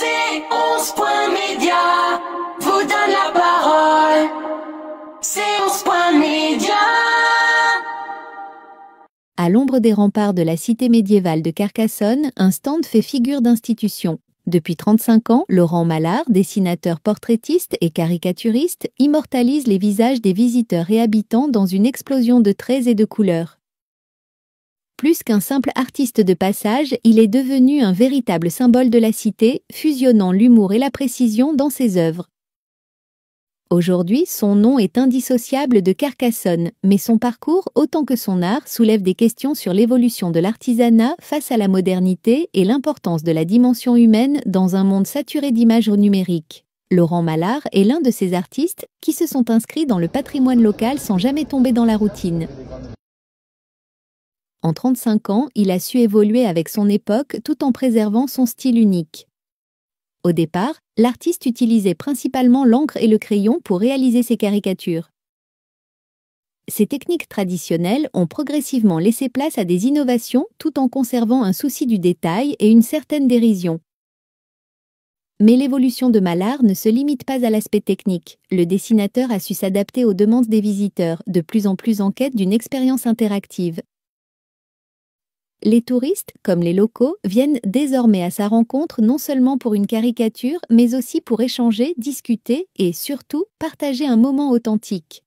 C'est 11 points média, vous donne la parole. C'est 11 points média. À l'ombre des remparts de la cité médiévale de Carcassonne, un stand fait figure d'institution. Depuis 35 ans, Laurent Mallard, dessinateur portraitiste et caricaturiste, immortalise les visages des visiteurs et habitants dans une explosion de traits et de couleurs. Plus qu'un simple artiste de passage, il est devenu un véritable symbole de la cité, fusionnant l'humour et la précision dans ses œuvres. Aujourd'hui, son nom est indissociable de Carcassonne, mais son parcours, autant que son art, soulève des questions sur l'évolution de l'artisanat face à la modernité et l'importance de la dimension humaine dans un monde saturé d'images numériques. Laurent Mallard est l'un de ces artistes qui se sont inscrits dans le patrimoine local sans jamais tomber dans la routine. En 35 ans, il a su évoluer avec son époque tout en préservant son style unique. Au départ, l'artiste utilisait principalement l'encre et le crayon pour réaliser ses caricatures. Ces techniques traditionnelles ont progressivement laissé place à des innovations tout en conservant un souci du détail et une certaine dérision. Mais l'évolution de Mallard ne se limite pas à l'aspect technique. Le dessinateur a su s'adapter aux demandes des visiteurs, de plus en plus en quête d'une expérience interactive. Les touristes, comme les locaux, viennent désormais à sa rencontre non seulement pour une caricature, mais aussi pour échanger, discuter et, surtout, partager un moment authentique.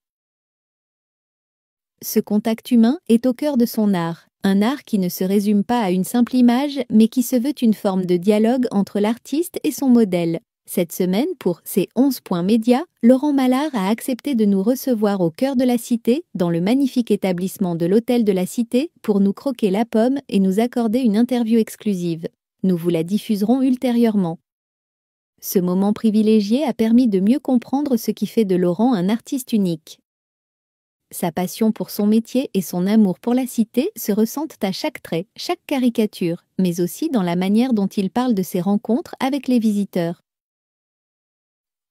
Ce contact humain est au cœur de son art, un art qui ne se résume pas à une simple image, mais qui se veut une forme de dialogue entre l'artiste et son modèle. Cette semaine, pour ces 11 points médias, Laurent Mallard a accepté de nous recevoir au cœur de la cité, dans le magnifique établissement de l'Hôtel de la Cité, pour nous croquer la pomme et nous accorder une interview exclusive. Nous vous la diffuserons ultérieurement. Ce moment privilégié a permis de mieux comprendre ce qui fait de Laurent un artiste unique. Sa passion pour son métier et son amour pour la cité se ressentent à chaque trait, chaque caricature, mais aussi dans la manière dont il parle de ses rencontres avec les visiteurs.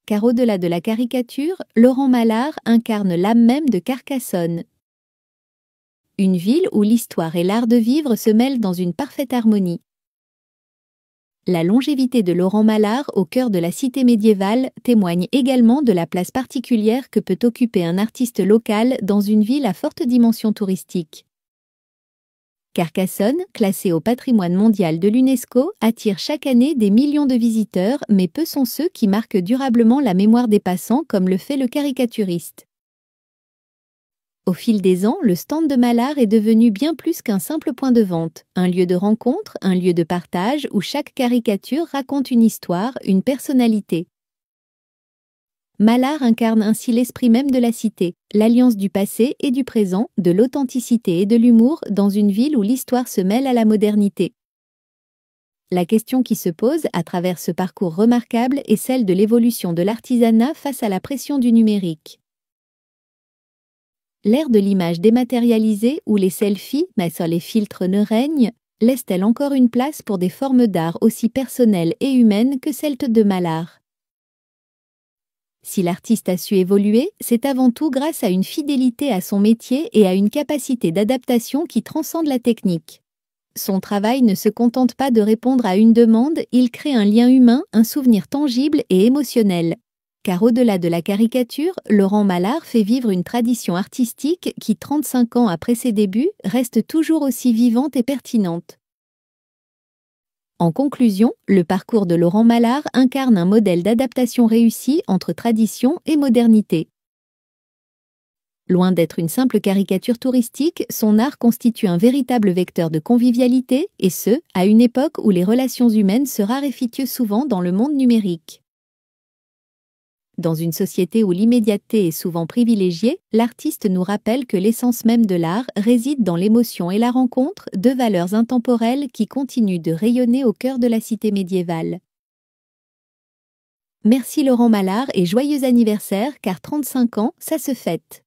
Car au-delà de la caricature, Laurent Mallard incarne l'âme même de Carcassonne. Une ville où l'histoire et l'art de vivre se mêlent dans une parfaite harmonie. La longévité de Laurent Mallard au cœur de la cité médiévale témoigne également de la place particulière que peut occuper un artiste local dans une ville à forte dimension touristique. Carcassonne, classée au patrimoine mondial de l'UNESCO, attire chaque année des millions de visiteurs, mais peu sont ceux qui marquent durablement la mémoire des passants comme le fait le caricaturiste. Au fil des ans, le stand de Mallard est devenu bien plus qu'un simple point de vente, un lieu de rencontre, un lieu de partage où chaque caricature raconte une histoire, une personnalité. Mallard incarne ainsi l'esprit même de la cité, l'alliance du passé et du présent, de l'authenticité et de l'humour dans une ville où l'histoire se mêle à la modernité. La question qui se pose à travers ce parcours remarquable est celle de l'évolution de l'artisanat face à la pression du numérique. L'ère de l'image dématérialisée où les selfies, mais sur les filtres ne règnent, laisse-t-elle encore une place pour des formes d'art aussi personnelles et humaines que celles de Mallard ? Si l'artiste a su évoluer, c'est avant tout grâce à une fidélité à son métier et à une capacité d'adaptation qui transcende la technique. Son travail ne se contente pas de répondre à une demande, il crée un lien humain, un souvenir tangible et émotionnel. Car au-delà de la caricature, Laurent Mallard fait vivre une tradition artistique qui, 35 ans après ses débuts, reste toujours aussi vivante et pertinente. En conclusion, le parcours de Laurent Mallard incarne un modèle d'adaptation réussi entre tradition et modernité. Loin d'être une simple caricature touristique, son art constitue un véritable vecteur de convivialité, et ce, à une époque où les relations humaines se raréfient souvent dans le monde numérique. Dans une société où l'immédiateté est souvent privilégiée, l'artiste nous rappelle que l'essence même de l'art réside dans l'émotion et la rencontre, deux valeurs intemporelles qui continuent de rayonner au cœur de la cité médiévale. Merci Laurent Mallard et joyeux anniversaire car 35 ans, ça se fête.